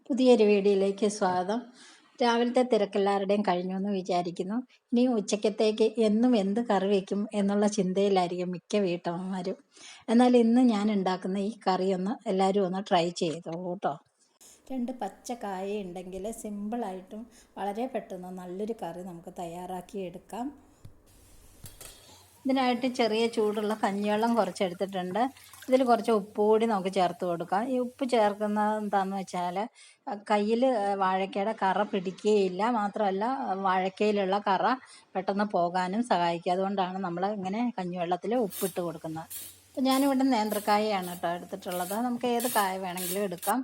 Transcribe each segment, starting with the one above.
പുതിയൊരു വീഡിയോയിലേക്ക് സ്വാഗതം. രാവിലത്തെ തിരക്കെല്ലാവരുടെയും കഴിഞ്ഞു എന്ന് വിചാരിക്കുന്നു. ഇനി ഉച്ചക്കത്തേക്ക് എന്നും എന്ത് കറി വയ്ക്കും എന്നുള്ള ചിന്തയിലായിരിക്കും മിക്ക വീട്ടമ്മമാരും. എന്നാൽ ഇന്ന് ഞാൻ ഉണ്ടാക്കുന്ന ഈ കറി എല്ലാവരും ഒന്ന് ട്രൈ ചെയ്തോളൂ കേട്ടോ. 2 പച്ച കായ ഉണ്ടെങ്കിൽ സിമ്പിളായിട്ടും വളരെ പെട്ടെന്ന് നല്ലൊരു കറി നമുക്ക് തയ്യാറാക്കി എടുക്കാം. ഇതിനായിട്ട് ചെറിയ ചൂടുള്ള കഞ്ഞിവെള്ളം കുറച്ച് എടുത്തിട്ടുണ്ട്. ഇതിൽ കുറച്ച് ഉപ്പ് കൂടി നമുക്ക് ചേർത്ത് കൊടുക്കാം. ഈ ഉപ്പ് ചേർക്കുന്നത് എന്താണെന്ന് വെച്ചാൽ കയ്യിൽ വാഴക്കയുടെ കറ പിടിക്കുകയില്ല, മാത്രമല്ല വാഴക്കയിലുള്ള കറ പെട്ടെന്ന് പോകാനും സഹായിക്കും. അതുകൊണ്ടാണ് നമ്മൾ ഇങ്ങനെ കഞ്ഞിവെള്ളത്തിൽ ഉപ്പിട്ട് കൊടുക്കുന്നത്. അപ്പോൾ ഞാനിവിടെ നേന്ത്രക്കായയാണ് കേട്ടോ എടുത്തിട്ടുള്ളത്. നമുക്ക് ഏത് കായ വേണമെങ്കിലും എടുക്കാം.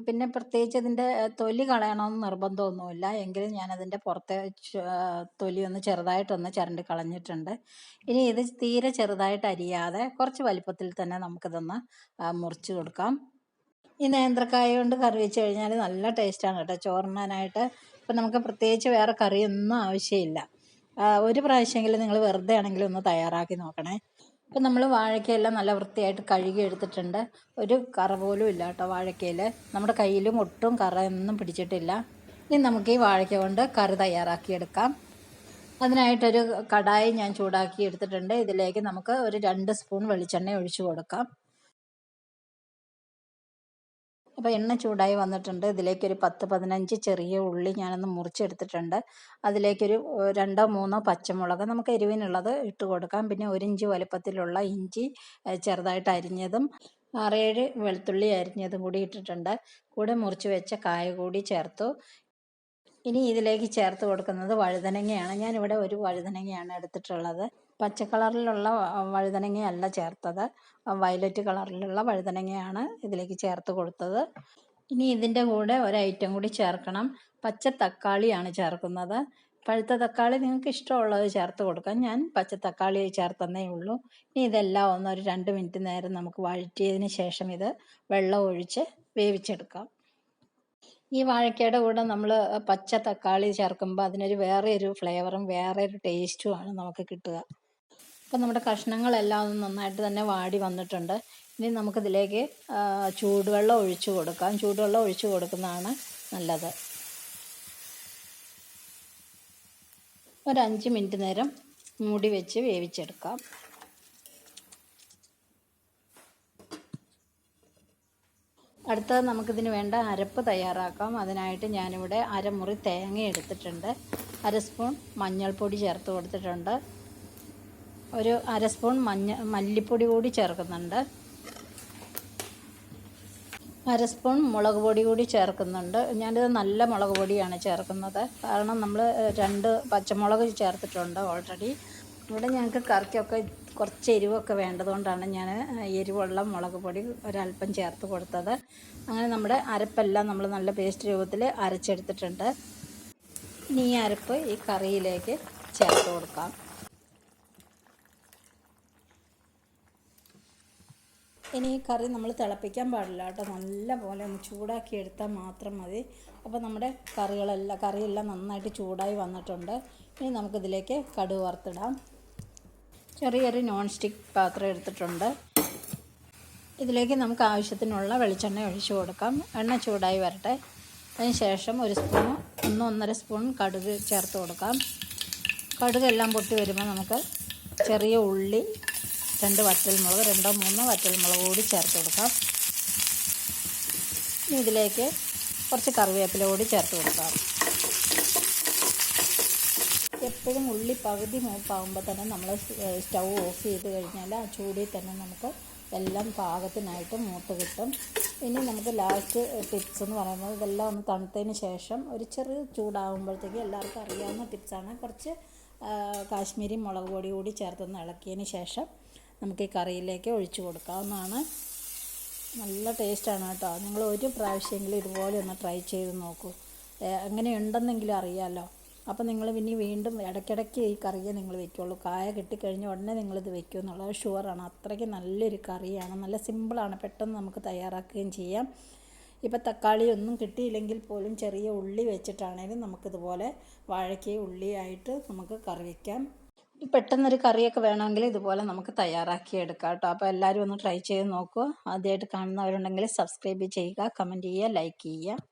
പിന്നെ പ്രത്യേകിച്ച് ഇതിൻ്റെ തൊലി കളയണമെന്ന് നിർബന്ധമൊന്നുമില്ല. എങ്കിലും ഞാനതിൻ്റെ പുറത്തെ തൊലി ചെറുതായിട്ടൊന്ന് ചിരണ്ടി കളഞ്ഞിട്ടുണ്ട്. ഇനി ഇത് തീരെ ചെറുതായിട്ട് അരിയാതെ കുറച്ച് വലിപ്പത്തിൽ തന്നെ നമുക്കിതൊന്ന് മുറിച്ച് കൊടുക്കാം. ഈ നേന്ത്രക്കായ കൊണ്ട് കറി വെച്ച് കഴിഞ്ഞാൽ നല്ല ടേസ്റ്റാണ് കേട്ടോ ചോറുണ്ണാനായിട്ട്. ഇപ്പം നമുക്ക് പ്രത്യേകിച്ച് വേറെ കറിയൊന്നും ആവശ്യമില്ല. ഒരു പ്രാവശ്യമെങ്കിലും നിങ്ങൾ വെറുതെ ആണെങ്കിലും ഒന്ന് തയ്യാറാക്കി നോക്കണേ. ഇപ്പം നമ്മൾ വാഴയ്ക്കയെല്ലാം നല്ല വൃത്തിയായിട്ട് കഴുകി എടുത്തിട്ടുണ്ട്. ഒരു കറ പോലും ഇല്ല കേട്ടോ വാഴയ്ക്കയിൽ. നമ്മുടെ കയ്യിലും ഒട്ടും കറയൊന്നും പിടിച്ചിട്ടില്ല. ഇനി നമുക്ക് ഈ വാഴയ്ക്ക കൊണ്ട് കറി തയ്യാറാക്കിയെടുക്കാം. അതിനായിട്ടൊരു കടായി ഞാൻ ചൂടാക്കി എടുത്തിട്ടുണ്ട്. ഇതിലേക്ക് നമുക്ക് ഒരു 2 സ്പൂൺ വെളിച്ചെണ്ണ ഒഴിച്ചു കൊടുക്കാം. അപ്പോൾ എണ്ണ ചൂടായി വന്നിട്ടുണ്ട്. ഇതിലേക്കൊരു 10-15 ചെറിയ ഉള്ളി ഞാനൊന്ന് മുറിച്ചെടുത്തിട്ടുണ്ട്. അതിലേക്കൊരു 2-3 പച്ചമുളക് നമുക്ക് എരിവിനുള്ളത് ഇട്ട് കൊടുക്കാം. പിന്നെ 1 ഇഞ്ച് വലുപ്പത്തിലുള്ള ഇഞ്ചി ചെറുതായിട്ട് അരിഞ്ഞതും 6-7 വെളുത്തുള്ളി അരിഞ്ഞതും കൂടി ഇട്ടിട്ടുണ്ട്. കൂടെ മുറിച്ച് വെച്ച കായ കൂടി ചേർത്തു. ഇനി ഇതിലേക്ക് ചേർത്ത് കൊടുക്കുന്നത് വഴുതനങ്ങയാണ്. ഞാനിവിടെ ഒരു വഴുതനങ്ങയാണ് എടുത്തിട്ടുള്ളത്. പച്ച കളറിലുള്ള വഴുതനങ്ങയല്ല ചേർത്തത്, വയലറ്റ് കളറിലുള്ള വഴുതനങ്ങയാണ് ഇതിലേക്ക് ചേർത്ത് കൊടുത്തത്. ഇനി ഇതിൻ്റെ കൂടെ ഒരു ഐറ്റം കൂടി ചേർക്കണം. പച്ച തക്കാളിയാണ് ചേർക്കുന്നത്. പഴുത്ത തക്കാളി നിങ്ങൾക്ക് ഇഷ്ടമുള്ളത് ചേർത്ത് കൊടുക്കാം. ഞാൻ പച്ച തക്കാളി ചേർത്തന്നേ ഉള്ളൂ. ഇനി ഇതെല്ലാം ഒരു 2 മിനിറ്റ് നേരം നമുക്ക് വഴറ്റിയതിന് ശേഷം ഇത് വെള്ളം ഒഴിച്ച് വേവിച്ചെടുക്കാം. ഈ വാഴക്കയുടെ കൂടെ നമ്മൾ പച്ച തക്കാളി ചേർക്കുമ്പോൾ അതിനൊരു വേറെ ഒരു ഫ്ലേവറും വേറെ ഒരു ടേസ്റ്റുമാണ് നമുക്ക് കിട്ടുക. അപ്പോൾ നമ്മുടെ കഷ്ണങ്ങളെല്ലാം നന്നായിട്ട് തന്നെ വാടി വന്നിട്ടുണ്ട്. ഇനി നമുക്കിതിലേക്ക് ചൂടുവെള്ളം ഒഴിച്ചു കൊടുക്കാം. ചൂടുവെള്ളം ഒഴിച്ചു കൊടുക്കുന്നതാണ് നല്ലത്. ഒരു 5 മിനിറ്റ് നേരം മൂടി വെച്ച് വേവിച്ചെടുക്കാം. അടുത്തത് നമുക്കിതിന് വേണ്ട അരപ്പ് തയ്യാറാക്കാം. അതിനായിട്ട് ഞാനിവിടെ അരമുറി തേങ്ങ എടുത്തിട്ടുണ്ട്. 1 സ്പൂൺ മഞ്ഞൾപ്പൊടി ചേർത്ത് കൊടുത്തിട്ടുണ്ട്. ഒരു 1 സ്പൂൺ മല്ലിപ്പൊടി കൂടി ചേർക്കുന്നുണ്ട്. 1 സ്പൂൺ മുളക് പൊടി കൂടി ചേർക്കുന്നുണ്ട്. ഞാനിത് നല്ല മുളക് പൊടിയാണ് ചേർക്കുന്നത്, കാരണം നമ്മൾ 2 പച്ചമുളക് ചേർത്തിട്ടുണ്ട് ഓൾറെഡി. ഇവിടെ ഞങ്ങൾക്ക് കറിക്കൊക്കെ കുറച്ച് എരിവൊക്കെ വേണ്ടതുകൊണ്ടാണ് ഞാൻ എരിവുള്ള മുളക് പൊടി ഒരല്പം ചേർത്ത് കൊടുത്തത്. അങ്ങനെ നമ്മുടെ അരപ്പെല്ലാം നമ്മൾ നല്ല പേസ്റ്റ് രൂപത്തിൽ അരച്ചെടുത്തിട്ടുണ്ട്. ഇനി ഈ അരപ്പ് ഈ കറിയിലേക്ക് ചേർത്ത് കൊടുക്കാം. ഇനി ഈ കറി നമ്മൾ തിളപ്പിക്കാൻ പാടില്ല കേട്ടോ, നല്ല പോലെ ഒന്ന് ചൂടാക്കി എടുത്താൽ മാത്രം മതി. അപ്പോൾ നമ്മുടെ കറിയെല്ലാം നന്നായിട്ട് ചൂടായി വന്നിട്ടുണ്ട്. ഇനി നമുക്കിതിലേക്ക് കടുക് വറുത്തിടാം. ചെറിയൊരു നോൺ സ്റ്റിക്ക് പാത്രം എടുത്തിട്ടുണ്ട്. ഇതിലേക്ക് നമുക്ക് ആവശ്യത്തിനുള്ള വെളിച്ചെണ്ണ ഒഴിച്ചു കൊടുക്കാം. എണ്ണ ചൂടായി വരട്ടെ. അതിന് ശേഷം 1-1.5 സ്പൂൺ കടുക് ചേർത്ത് കൊടുക്കാം. കടുകെല്ലാം പൊട്ടി വരുമ്പോൾ നമുക്ക് ചെറിയ ഉള്ളി, 2 വറ്റൽമുളക്, 2-3 വറ്റൽമുളക് കൂടി ചേർത്ത് കൊടുക്കാം. ഇനി ഇതിലേക്ക് കുറച്ച് കറിവേപ്പില കൂടി ചേർത്ത് കൊടുക്കാം. എപ്പോഴും ഉള്ളി പകുതി മൂപ്പാകുമ്പോൾ തന്നെ നമ്മൾ സ്റ്റൗ ഓഫ് ചെയ്ത് കഴിഞ്ഞാൽ ആ ചൂടിൽ തന്നെ നമുക്ക് എല്ലാം പാകത്തിനായിട്ട് മൂത്ത് കിട്ടും. ഇനി നമുക്ക് ലാസ്റ്റ് ടിപ്സ് എന്ന് പറയുന്നത് ഇതെല്ലാം ഒന്ന് തണുത്തതിന് ശേഷം ഒരു ചെറിയ ചൂടാകുമ്പോഴത്തേക്ക് എല്ലാവർക്കും അറിയാവുന്ന ടിപ്സാണ്. കുറച്ച് കാശ്മീരി മുളക് പൊടി കൂടി ചേർത്തൊന്ന് ഇളക്കിയതിന് ശേഷം നമുക്ക് ഈ കറിയിലേക്ക് ഒഴിച്ചു കൊടുക്കാവുന്നതാണ്. നല്ല ടേസ്റ്റാണ് കേട്ടോ. നിങ്ങൾ ഒരു പ്രാവശ്യമെങ്കിലും ഇതുപോലെ ഒന്ന് ട്രൈ ചെയ്ത് നോക്കൂ. എങ്ങനെയുണ്ടെന്നെങ്കിലും അറിയാമല്ലോ. അപ്പോൾ നിങ്ങൾ പിന്നെ വീണ്ടും ഇടയ്ക്കിടയ്ക്ക് ഈ കറിയെ നിങ്ങൾ വെക്കുള്ളൂ. കായ കിട്ടിക്കഴിഞ്ഞ ഉടനെ നിങ്ങളിത് വെക്കും എന്നുള്ളത് ഷുവറാണ്. അത്രയ്ക്ക് നല്ലൊരു കറിയാണ്. നല്ല സിമ്പിളാണ്, പെട്ടെന്ന് നമുക്ക് തയ്യാറാക്കുകയും ചെയ്യാം. ഇപ്പോൾ തക്കാളി ഒന്നും കിട്ടിയില്ലെങ്കിൽ പോലും ചെറിയ ഉള്ളി വെച്ചിട്ടാണെങ്കിലും നമുക്കിതുപോലെ വാഴയ്ക്കയും ഉള്ളിയായിട്ട് നമുക്ക് കറി വയ്ക്കാം. പെട്ടെന്നൊരു കറിയൊക്കെ വേണമെങ്കിൽ ഇതുപോലെ നമുക്ക് തയ്യാറാക്കിയെടുക്കാം കേട്ടോ. അപ്പോൾ എല്ലാവരും ഒന്ന് ട്രൈ ചെയ്ത് നോക്കുക. ആദ്യമായിട്ട് കാണുന്നവരുണ്ടെങ്കിൽ സബ്സ്ക്രൈബ് ചെയ്യുക, കമൻറ്റ് ചെയ്യുക, ലൈക്ക് ചെയ്യുക.